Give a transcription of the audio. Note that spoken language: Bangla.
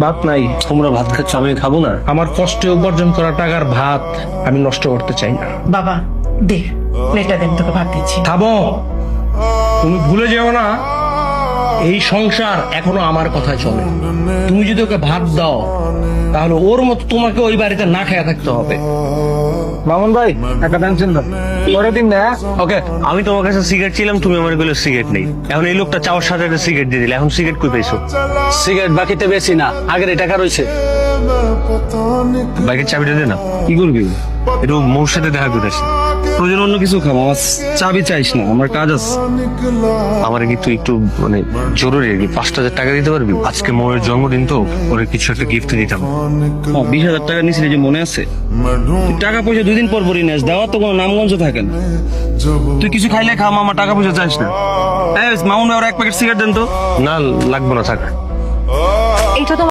ভাত নাই। তোমরা ভাত খাচ্ছ, আমি খাবো না? আমার কষ্টে উপার্জন করা টাকার ভাত আমি নষ্ট করতে চাই না। বাবা দে, প্লেটটা দেন, তোকে ভাত দিচ্ছি। খাবো। তুমি ভুলে যেও না, এই সংসার এখনো আমার কথায় চলে। তুমি যদি ওকে ভাত দাও তাহলে ওর মতো তোমাকে ওই বাড়িতে না খেয়ে থাকতে হবে। মামুন ভাই একটা টেনশন না, পরে দিন না। ওকে, আমি তোমার কাছে সিগারেট ছিলাম, তুমি আমার বলে সিগারেট নেই। এখন এই লোকটা চাওয়ার সাথে একটা সিগারেট দিয়ে দিলে, এখন সিগারেট কই পাইছো? সিগারেট বাকিতে বেশি না, আগের টাকা রয়েছে। বাইকের চাবিটা দে না। কি করবি? একটু মোর সাথে দেখা করে আসি। প্রয়োজন অন্য কিছু খাবো, আমার চাবি চাইস না, আমার কাজ আছে। আমার কিন্তু একটু মানে জরুরি আর কি, 5,000 টাকা দিতে পারবি? আজকে মোয়ের জন্মদিন তো, ওরে কিছু একটা গিফট দিতাম। 20,000 টাকা নিয়েছিলি যে মনে আছে? তুই টাকা পয়সা 2 দিন পর পরই নেস, দেওয়ার তো কোনো নামগঞ্জ থাকে না। তুই কিছু খাইলে খা, মামা টাকা পয়সা চাইস না। মামুন ভাই ওরা 1 প্যাকেট সিগারেট দেন তো। না লাগবো না, থাক। এইটা তো